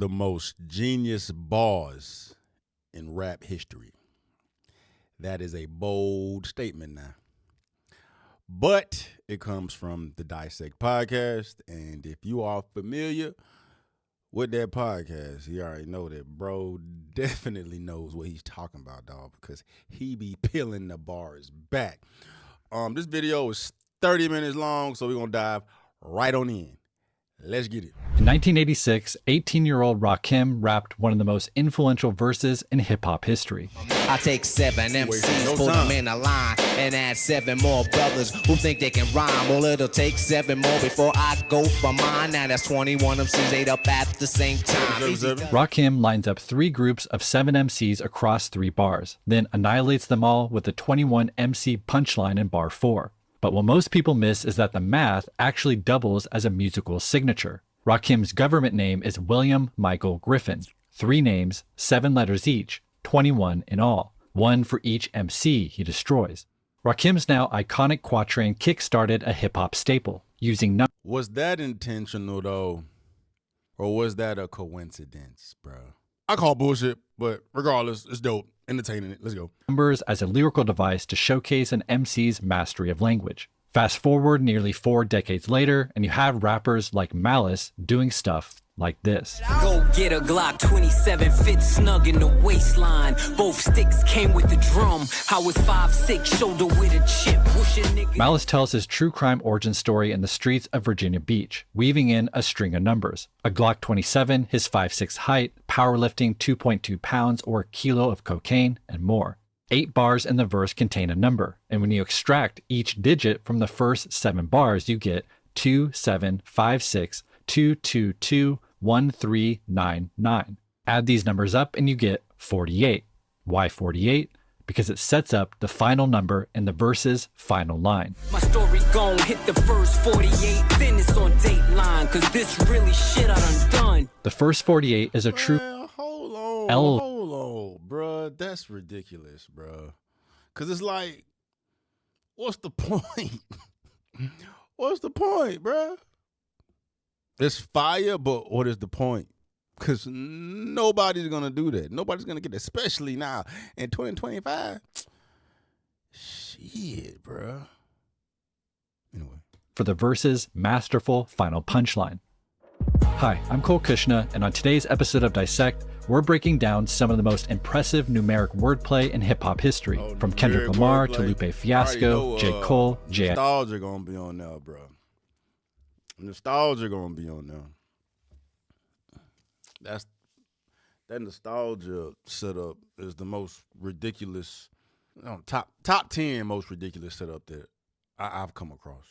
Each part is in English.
the most genius bars in rap history. That is a bold statement now. But it comes from the Dissect podcast. And if you are familiar with that podcast, you already know that bro definitely knows what he's talking about, dog, because he be peeling the bars back. This video is 30 minutes long, so we're going to dive right on in. Let's get it. In 1986, 18-year-old Rakim rapped one of the most influential verses in hip-hop history. I take 7 MCs, put them in a line, and add 7 more brothers who think they can rhyme. Well, it'll take 7 more before I go for mine. Now that's 21 MCs ate up at the same time. Rakim lines up 3 groups of 7 MCs across 3 bars, then annihilates them all with the 21 MC punchline in bar 4. But what most people miss is that the math actually doubles as a musical signature. Rakim's government name is William Michael Griffin. 3 names, 7 letters each, 21 in all. 1 for each MC he destroys. Rakim's now iconic quatrain kick-started a hip-hop staple, using numbers. Was that intentional, though? Or was that a coincidence, bro? I call bullshit, but regardless, it's dope. Entertaining it. Let's go. Numbers as a lyrical device to showcase an MC's mastery of language. Fast forward nearly 4 decades later, and you have rappers like Malice doing stuff like this. Go get a Glock 27, fit snug in the waistline. Both sticks came with the drum. I was 5'6", shoulder with a chip. Malice tells his true crime origin story in the streets of Virginia Beach, weaving in a string of numbers. A Glock 27, his 5'6" height, powerlifting 2.2 pounds or a kilo of cocaine, and more. 8 bars in the verse contain a number, and when you extract each digit from the first 7 bars, you get 2756222139. Add these numbers up and you get 48. Why 48? Because it sets up the final number in the verse's final line. My story gon' hit the first 48, then it's on Dateline, cause this really shit I done. The first 48 is a true... Hold on, bruh. That's ridiculous, bruh. Cause it's like, what's the point? What's the point, bruh? It's fire, but what is the point? Because nobody's going to do that. Nobody's going to get it, especially now in 2025. Shit, bro. Anyway. For the verse's masterful final punchline. Hi, I'm Cole Kushna, and on today's episode of Dissect, we're breaking down some of the most impressive numeric wordplay in hip-hop history, from Kendrick Lamar to Lupe Fiasco, J. Cole, J. Nostalgia going to be on there, bro. Nostalgia going to be on there. That nostalgia setup is the most ridiculous, top 10 most ridiculous setup that I've come across.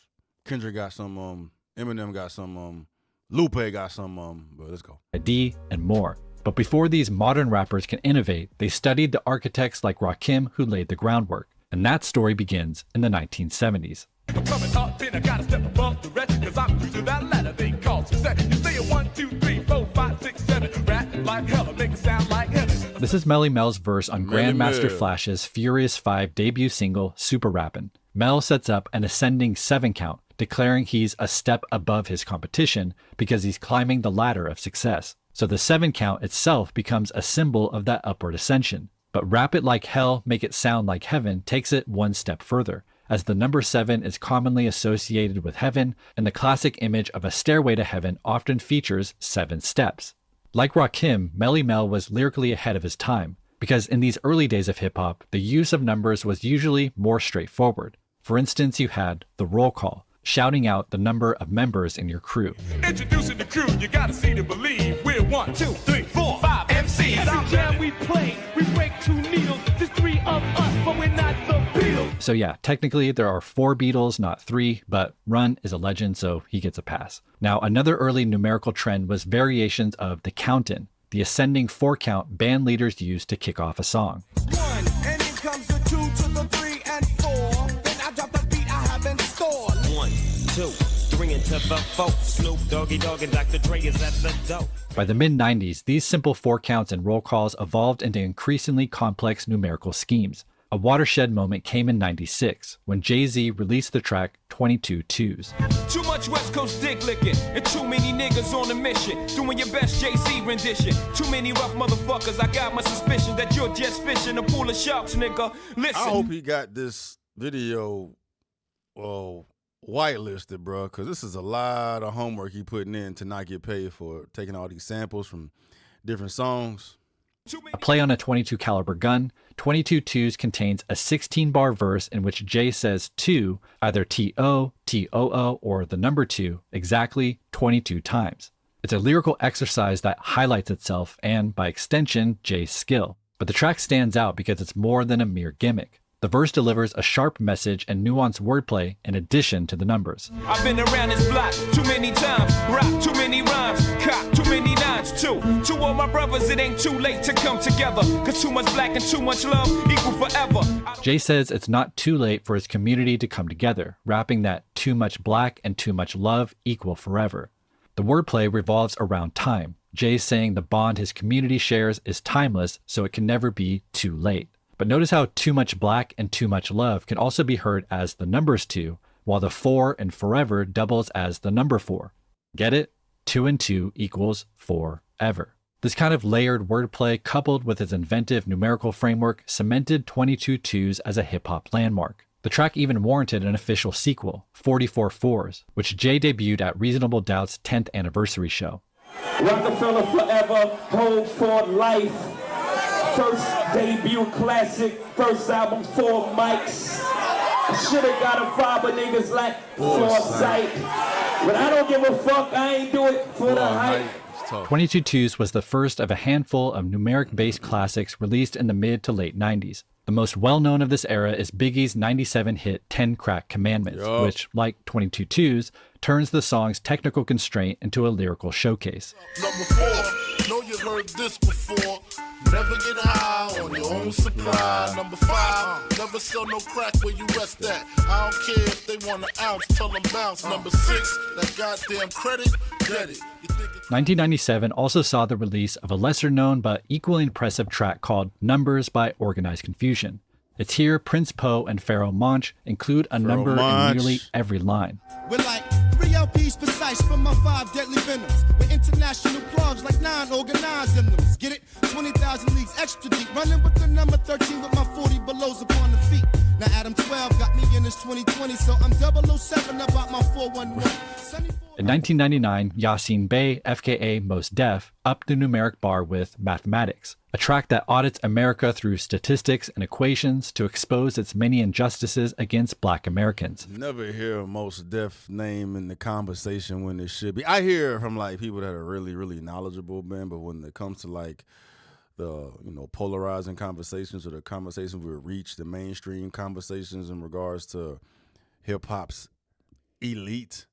Kendrick got some Eminem got some Lupe got some but let's go. ID and more. But before these modern rappers can innovate, they studied the architects like Rakim who laid the groundwork. And that story begins in the 1970s. I'm coming up in, I gotta step above the rest, cause I'm cruising that ladder they call success. You say a 1, 2, 3, 4, 5, 6, 7, rap like hell, make it sound like heaven. This is Melly Mel's verse on Grandmaster Flash's Furious 5 debut single, Super Rappin'. Mel sets up an ascending 7 count, declaring he's a step above his competition because he's climbing the ladder of success. So the 7 count itself becomes a symbol of that upward ascension. But Rap It Like Hell, Make It Sound Like Heaven takes it one step further, as the number 7 is commonly associated with heaven, and the classic image of a stairway to heaven often features 7 steps. Like Rakim, Melly Mel was lyrically ahead of his time, because in these early days of hip-hop, the use of numbers was usually more straightforward. For instance, you had the roll call, shouting out the number of members in your crew. Introducing the crew, you gotta see to believe. We're 1, 2, 3, 4, 5 MCs. Every jam we play, we break 2 needles. There's 3 of us, but we're not the Beatles. So yeah, technically there are 4 Beatles, not 3, but Run is a legend, so he gets a pass. Now, another early numerical trend was variations of the count-in, the ascending 4 count band leaders used to kick off a song. 1, and in comes the 2 to the 3 and 4. Then I drop the beat I have in store. 1, 2, 3 into the 4. Snoop Doggy Dogg and Dr. Dre is at the door. By the mid-90s, these simple 4 counts and roll calls evolved into increasingly complex numerical schemes. A watershed moment came in '96 when Jay-Z released the track 22 Twos. Too much West Coast dick licking, and too many niggas on a mission, doing your best Jay-Z rendition. Too many rough motherfuckers, I got my suspicion that you're just fishing a pool of sharks, nigga. Listen. I hope he got this video whitelisted, bro, because this is a lot of homework he putting in to not get paid for taking all these samples from different songs. A play on a .22 caliber gun, 22 Twos contains a 16-bar verse in which Jay says two, either T-O, T-O-O, or the number 2, exactly 22 times. It's a lyrical exercise that highlights itself and, by extension, Jay's skill. But the track stands out because it's more than a mere gimmick. The verse delivers a sharp message and nuanced wordplay in addition to the numbers. I've been around this block too many times, rock too many rhymes, cop too many nines too. To all my brothers, it ain't too late to come together, cause too much black and too much love equal forever. Jay says it's not too late for his community to come together, rapping that too much black and too much love equal forever. The wordplay revolves around time. Jay saying the bond his community shares is timeless, so it can never be too late. But notice how too much black and too much love can also be heard as the numbers 2, while the 4 in forever doubles as the number 4. Get it? 2 and 2 equals forever. This kind of layered wordplay, coupled with its inventive numerical framework, cemented 22 Twos as a hip-hop landmark. The track even warranted an official sequel, 44 Fours, which Jay debuted at Reasonable Doubt's 10th anniversary show. Rockefeller forever, hold for life. First debut classic, first album, 4 mics. I should've got a five, but niggas like foresight. But I don't give a fuck, I ain't do it for the hype. 22 Twos was the first of a handful of numeric-based classics released in the mid to late 90s. The most well-known of this era is Biggie's '97 hit 10 Crack Commandments, which, like 22 Twos, turns the song's technical constraint into a lyrical showcase. Number 4, know you heard this before. Never get high on your own supply. Number 5, never sell no crack where you rest at. I don't care if they want an ounce, tell them bounce. Number 6, that goddamn credit, get it. 1997 also saw the release of a lesser-known but equally impressive track called Numbers by Organized Confusion. It's here Prince Poe and Pharaoh Monch include a number in nearly every line. We're like 3 LPs precise from my 5 deadly venoms. We're international plugs like 9 organized in them. Get it? 20,000 leagues extra deep. Running with the number 13 with my 40 belows upon the feet. Now Adam 12 got me in this 2020, so I'm 007 about my 411. In 1999, Yasin Bey, FKA Mos Def, upped the numeric bar with Mathematics, a track that audits America through statistics and equations to expose its many injustices against Black Americans. Never hear Mos Def name in the conversation when it should be. I hear from like people that are really, really knowledgeable, man, but when it comes to like the, polarizing conversations or the conversations we reach, the mainstream conversations in regards to hip hop's elite,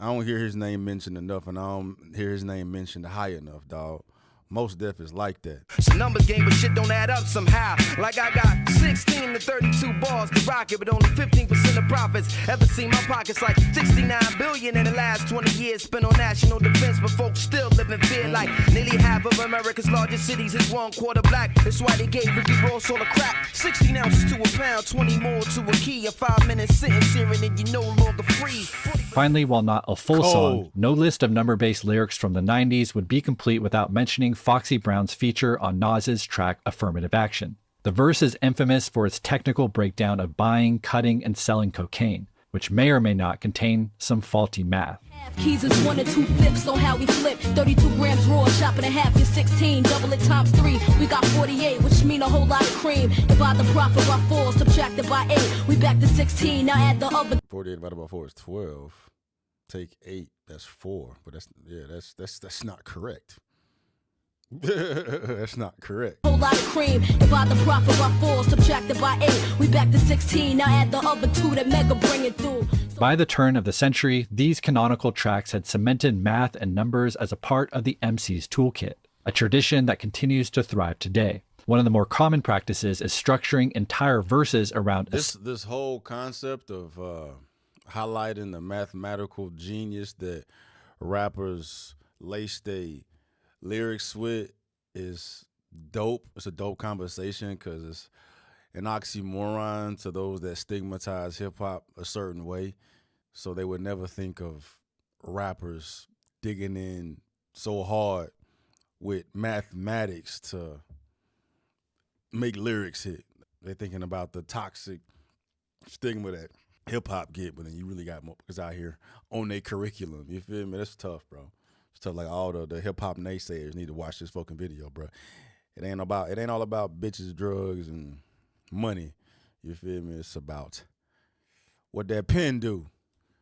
I don't hear his name mentioned enough, and I don't hear his name mentioned high enough, dog. Most Def is like that. It's a numbers game, but shit don't add up somehow. Like I got 16 to 32 bars to rock it, but only 15% of profits. Ever seen my pockets like 69 billion in the last 20 years spent on national defense, but folks still live in fear. Like nearly half of America's largest cities is 1/4 black. That's why they gave Ricky Ross all the crack. 16 ounces to a pound, 20 more to a key. A 5-minute sentence here, and then you no longer free. Finally, while not a full song, no list of number-based lyrics from the 90s would be complete without mentioning Foxy Brown's feature on Nas's track Affirmative Action. The verse is infamous for its technical breakdown of buying, cutting, and selling cocaine, which may or may not contain some faulty math. Keys is 1 and 2/5 on how we flip. 32 grams raw, chopping a half, is 16. Double it times 3, we got 48, which mean a whole lot of cream. Divide the profit by 4, subtracted by 8. We back to 16, now add the other. 48 divided by 4 is 12. Take 8, that's 4. But that's not correct. That's not correct. Whole lot of cream. Divide the profit by 4, subtracted by 8. We back to 16, now add the other 2 that Mega bring it through. By the turn of the century, these canonical tracks had cemented math and numbers as a part of the MC's toolkit, a tradition that continues to thrive today. One of the more common practices is structuring entire verses around this whole concept of highlighting the mathematical genius that rappers lace their lyrics with is dope. It's a dope conversation because an oxymoron to those that stigmatize hip-hop a certain way. So they would never think of rappers digging in so hard with mathematics to make lyrics hit. They're thinking about the toxic stigma that hip-hop get, but then you really got motherfuckers out here on their curriculum. You feel me? That's tough, bro. It's tough. Like, all the hip-hop naysayers need to watch this fucking video, bro. It ain't all about bitches, drugs, and money. You feel me? It's about what that pen do.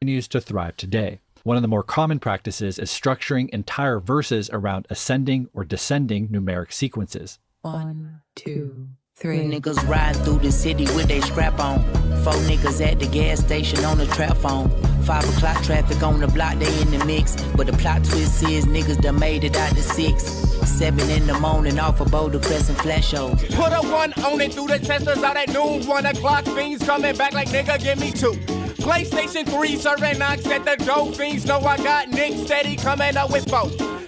Continues to thrive today. One of the more common practices is structuring entire verses around ascending or descending numeric sequences. 1, 2, 3. Niggas riding through the city with they scrap on. 4 niggas at the gas station on the trap phone. 5 o'clock traffic on the block, they in the mix. But the plot twist is niggas done made it out to 6. 7 in the morning off of Boulder Crescent flash show. Put a 1 on it through the testers out at noon. 1 o'clock, fiends coming back like nigga, give me 2. PlayStation 3 serving knocks at the door. Fiends know I got Nick steady coming up with 4.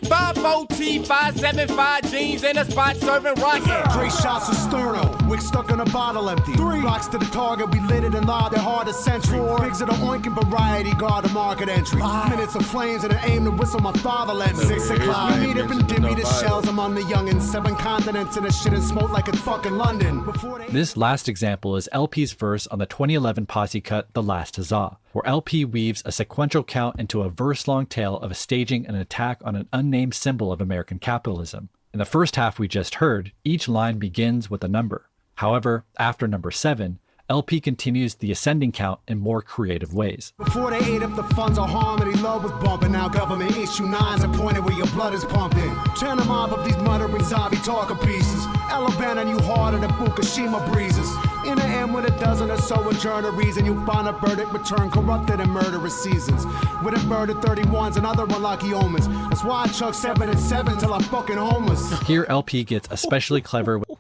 5-0-T, 5-7-5 jeans in a spot serving rocks. 3 shots of sterno, wick stuck in a bottle empty. 3 rocks to the target, we lit it and lobbed it hard as century. 4 bigs of the oinking variety, guard the market entry. 5 minutes of flames and an aim to whistle my fatherland. 6 o'clock, we meet up and dimmy the shells among the youngins. 7 continents and the shit and smoke like it's fucking London. This last example is LP's verse on the 2011 posse cut, The Last Huzzah, where LP weaves a sequential count into a verse-long tale of staging an attack on an unnamed symbol of American capitalism. In the first half we just heard, each line begins with a number. However, after number 7, LP continues the ascending count in more creative ways. Before they ate up the funds, our harmony love was bumping. Now government issue 9s are pointed where your blood is pumped in. Turn them off of these muttering zombie talker pieces. Alabama you harder than Fukushima breezes. In the end with a dozen or so adjourneries, and you find a verdict return corrupted in murderous seasons. With a bird of 31s and other unlucky omens. That's why I chuck 7 and 7 till I'm fucking homeless. Here LP gets especially clever with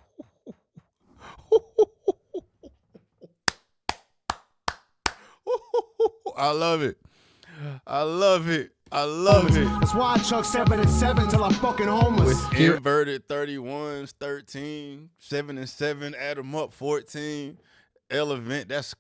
I love it. I love it. I love it. That's why I chuck 7 and 7 till I'm fucking homeless. With inverted 31s, 13, 7 and 7, add them up, 14. Event, that's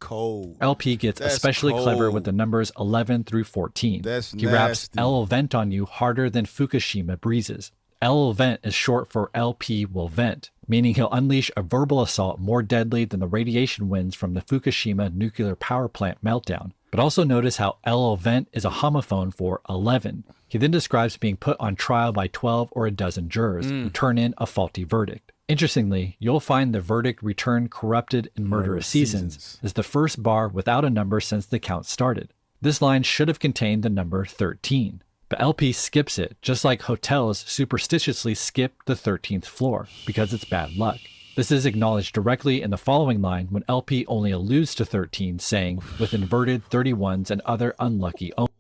cold. LP gets especially clever with the numbers 11 through 14. That's he raps L'll vent on you harder than Fukushima breezes. L'll vent is short for LP will vent, meaning he'll unleash a verbal assault more deadly than the radiation winds from the Fukushima nuclear power plant meltdown. But also notice how L'll vent is a homophone for 11. He then describes being put on trial by 12 or a dozen jurors who turn in a faulty verdict. Interestingly, you'll find the verdict returned corrupted in murderous seasons is the first bar without a number since the count started. This line should have contained the number 13. But LP skips it, just like hotels superstitiously skip the 13th floor, because it's bad luck. This is acknowledged directly in the following line when LP only alludes to 13, saying, with inverted 31s and other unlucky omens.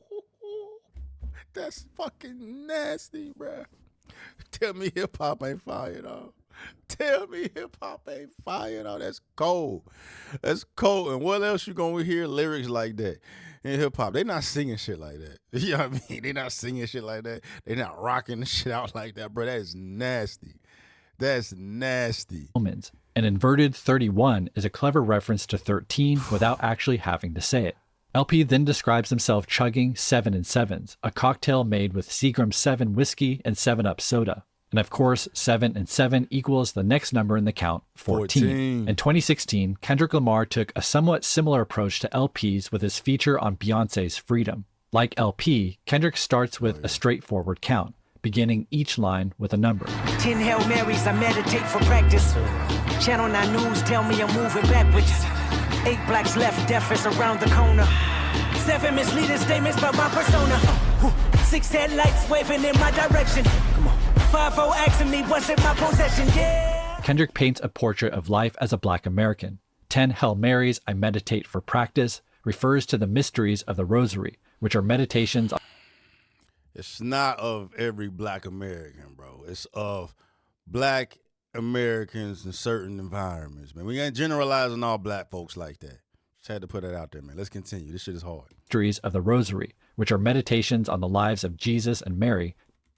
That's fucking nasty, bruh. Tell me hip-hop ain't fire, though. Tell me hip-hop ain't fire, though. That's cold. That's cold. And what else you gonna hear lyrics like that? In hip-hop, they not singing shit like that. You know what I mean? They not singing shit like that. They not rocking the shit out like that, bro. That is nasty. That's nasty. An inverted 31 is a clever reference to 13 without actually having to say it. LP then describes himself chugging 7 and 7s, a cocktail made with Seagram 7 whiskey and 7-Up soda. And of course, 7 and 7 equals the next number in the count, 14. In 2016, Kendrick Lamar took a somewhat similar approach to LP's with his feature on Beyonce's Freedom. Like LP, Kendrick starts with a straightforward count, beginning each line with a number. 10 Hail Marys, I meditate for practice. Channel 9 News tell me I'm moving backwards. 8 blacks left, death is around the corner. 7 misleading statements about my persona. 6 headlights waving in my direction. Come on. 5-0 asking me what's in my possession, yeah. Kendrick paints a portrait of life as a Black American. 10 Hail Marys, I meditate for practice, refers to the mysteries of the Rosary, which are meditations on... It's not of every Black American, bro. It's of Black Americans in certain environments, man. We ain't generalizing all Black folks like that. Just had to put that out there, man. Let's continue. This shit is hard. Mysteries of the Rosary, which are meditations on the lives of Jesus and Mary,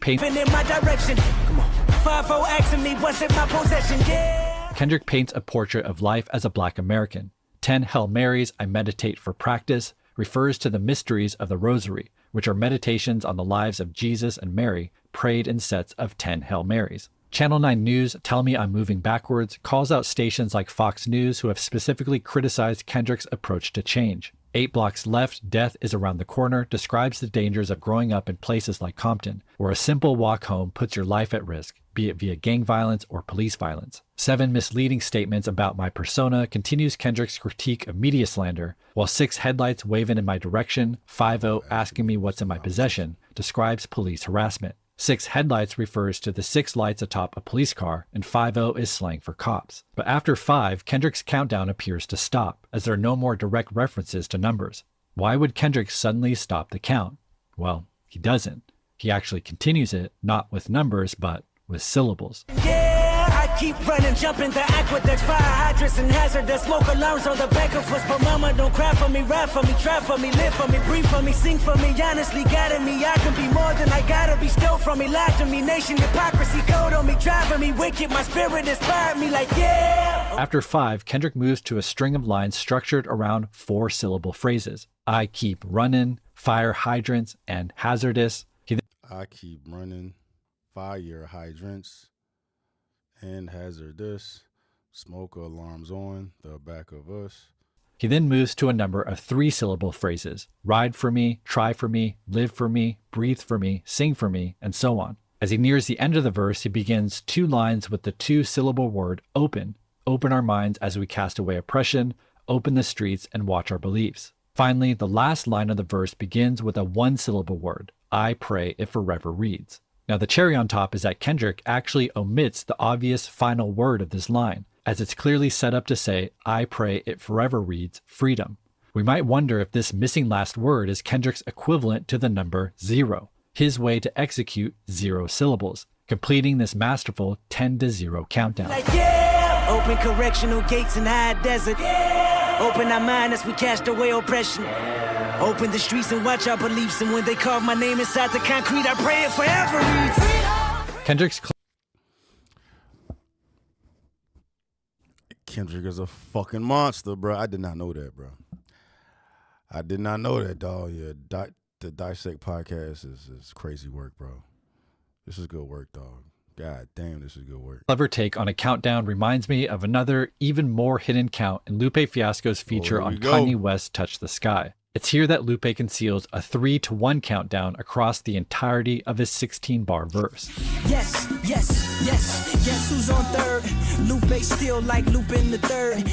in my direction. Come on. 5-0 asking me what's in my possession, yeah. Kendrick paints a portrait of life as a Black American. 10 Hail Marys I meditate for practice refers to the mysteries of the Rosary, which are meditations on the lives of Jesus and Mary, prayed in sets of 10 Hail Marys. Channel 9 News, Tell Me I'm Moving Backwards, calls out stations like Fox News who have specifically criticized Kendrick's approach to change. 8 Blocks Left, Death is Around the Corner describes the dangers of growing up in places like Compton, where a simple walk home puts your life at risk, be it via gang violence or police violence. 7 Misleading Statements About My Persona continues Kendrick's critique of media slander, while 6 Headlights Waving in My Direction, 5-0 Asking Me What's in My Possession describes police harassment. 6 Headlights refers to the 6 lights atop a police car, and 5-0 is slang for cops. But after 5, Kendrick's countdown appears to stop, as there are no more direct references to numbers. Why would Kendrick suddenly stop the count? Well, he doesn't. He actually continues it, not with numbers, but with syllables. I keep running, jumping the aqueducts, fire hydrants and hazardous smoke alarms on the back of us. But mama, don't cry for me, rap for me, trap for me, live for me, breathe for me, sing for me, honestly guiding me. I can be more than I gotta be, stole from me, lied to me, nation hypocrisy, code on me, driving me wicked, my spirit inspired me like yeah. After 5, Kendrick moves to a string of lines structured around 4-syllable phrases. I keep running, fire hydrants, and hazardous. I keep running, fire hydrants, and hazardous, smoke alarms on the back of us. He then moves to a number of 3-syllable phrases. Ride for me, try for me, live for me, breathe for me, sing for me, and so on. As he nears the end of the verse, he begins 2 lines with the 2-syllable word open. Open our minds as we cast away oppression, open the streets and watch our beliefs. Finally, the last line of the verse begins with a 1-syllable word. I pray it forever reads. Now the cherry on top is that Kendrick actually omits the obvious final word of this line, as it's clearly set up to say, I pray it forever reads freedom. We might wonder if this missing last word is Kendrick's equivalent to the number 0, his way to execute 0 syllables, completing this masterful 10-0 countdown. Like, yeah! Open correctional gates in high desert. Yeah! Open our mind as we cast away oppression. Open the streets and watch our beliefs, and when they carve my name inside the concrete, I pray it forever reads. Kendrick is a fucking monster, bro. I did not know that, bro. I did not know that, dog. Yeah, the Dissect podcast is crazy work, bro. This is good work, dog. God damn, this is good work. Clever take on a countdown reminds me of another, even more hidden count in Lupe Fiasco's feature on Kanye West's Touch the Sky. It's here that Lupe conceals a 3-to-1 countdown across the entirety of his 16-bar verse. Yes, yes, yes. Guess who's on third? Lupe still like Lupe in the third.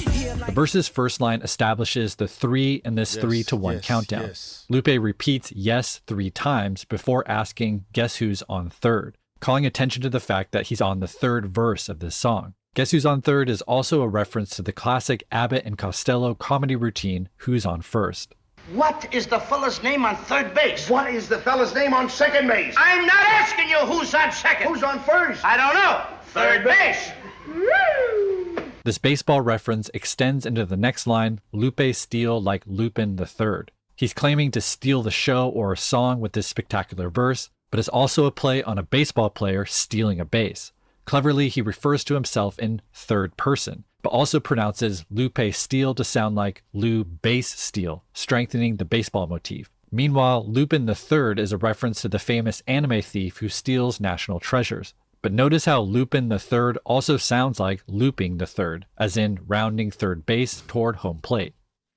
The verse's first line establishes the 3 in this 3-to-1 countdown. Yes. Lupe repeats yes 3 times before asking, guess who's on third, calling attention to the fact that he's on the 3rd verse of this song. Guess Who's on Third is also a reference to the classic Abbott and Costello comedy routine, Who's on First. What is the fella's name on third base? What is the fella's name on second base? I'm not asking you who's on second. Who's on first? I don't know. Third base. This baseball reference extends into the next line, Lupe steal like Lupin the Third. He's claiming to steal the show or a song with this spectacular verse, but it's also a play on a baseball player stealing a base. Cleverly, he refers to himself in third person, but also pronounces Lupe steal to sound like Lou base steal, strengthening the baseball motif. Meanwhile, Lupin the Third is a reference to the famous anime thief who steals national treasures. But notice how Lupin the Third also sounds like looping the third, as in rounding third base toward home plate.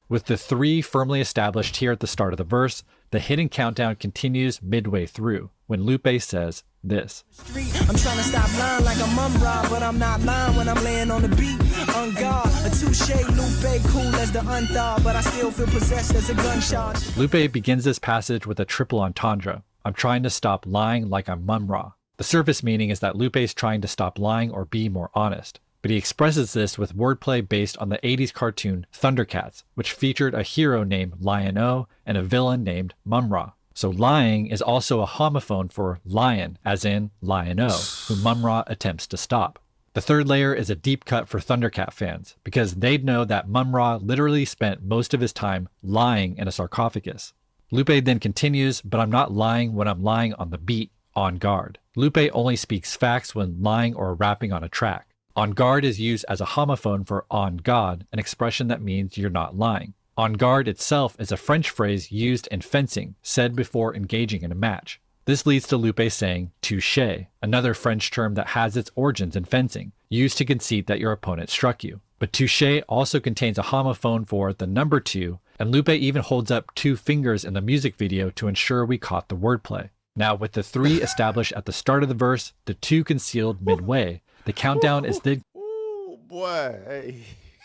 With the 3 firmly established here at the start of the verse, the hidden countdown continues midway through, when Lupe says this. I'm trying to stop lying like a mum rob, but I'm not lying when I'm laying on the beat. On guard, a touche, Lupe, cool as the unthawed, but I still feel possessed as a gunshot. Lupe begins this passage with a triple entendre. I'm trying to stop lying like I'm mum ra. The surface meaning is that Lupe is trying to stop lying or be more honest. But he expresses this with wordplay based on the 80s cartoon Thundercats, which featured a hero named Lion-O and a villain named Mum-Ra. So lying is also a homophone for lion, as in Lion-O, who Mum-Ra attempts to stop. The third layer is a deep cut for Thundercat fans, because they'd know that Mum-Ra literally spent most of his time lying in a sarcophagus. Lupe then continues, but I'm not lying when I'm lying on the beat, on guard. Lupe only speaks facts when lying or rapping on a track. On guard is used as a homophone for on God, an expression that means you're not lying. On guard itself is a French phrase used in fencing, said before engaging in a match. This leads to Lupe saying touché, another French term that has its origins in fencing, used to concede that your opponent struck you. But touché also contains a homophone for the number 2, and Lupe even holds up 2 fingers in the music video to ensure we caught the wordplay. Now, with the 3 established at the start of the verse, the 2 concealed midway, the countdown is then... Oh, boy.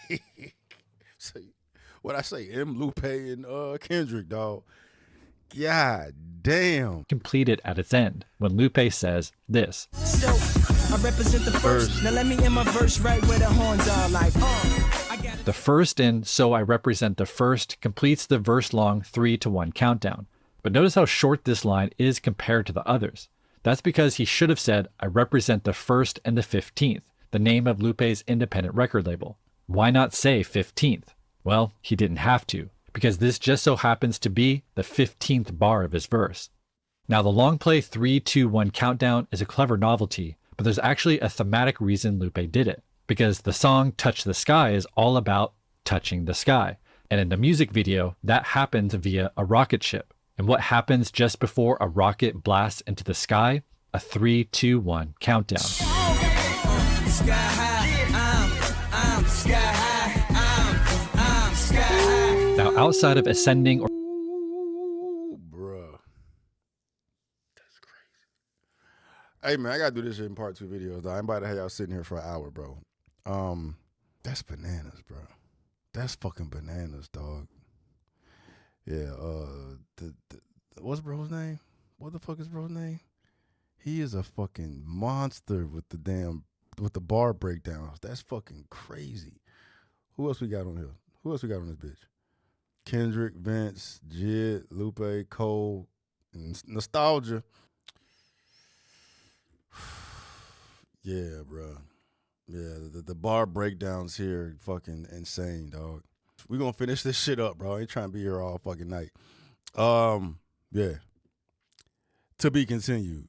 Hey. What I say, Lupe, and Kendrick, dog. God damn. Completed at its end, when Lupe says this. So, I represent the first. Now let me end my verse right where the horns are like, The first in So I Represent the First completes the verse-long 3-to-1 countdown. But notice how short this line is compared to the others. That's because he should have said, I represent the 1st and the 15th, the name of Lupe's independent record label. Why not say 15th? Well, he didn't have to, because this just so happens to be the 15th bar of his verse. Now, the long play 3-2-1 countdown is a clever novelty, but there's actually a thematic reason Lupe did it, because the song Touch the Sky is all about touching the sky. And in the music video, that happens via a rocket ship. And what happens just before a rocket blasts into the sky? A 3-2-1 countdown. sky high, I'm sky high, I'm sky high. Now, outside of ascending or... Bruh. That's crazy. Hey, man, I got to do this shit in part 2 videos, though. I ain't about to have y'all sitting here for an hour, bro. That's bananas, bro. That's fucking bananas, dog. Yeah, what's bro's name? What the fuck is bro's name? He is a fucking monster with the bar breakdowns. That's fucking crazy. Who else we got on here? Who else we got on this bitch? Kendrick, Vince, Jid, Lupe, Cole, and Nostalgia. Yeah, bro. Yeah, the bar breakdowns here fucking insane, dog. We gonna finish this shit up, bro. I ain't trying to be here all fucking night. Yeah. To be continued.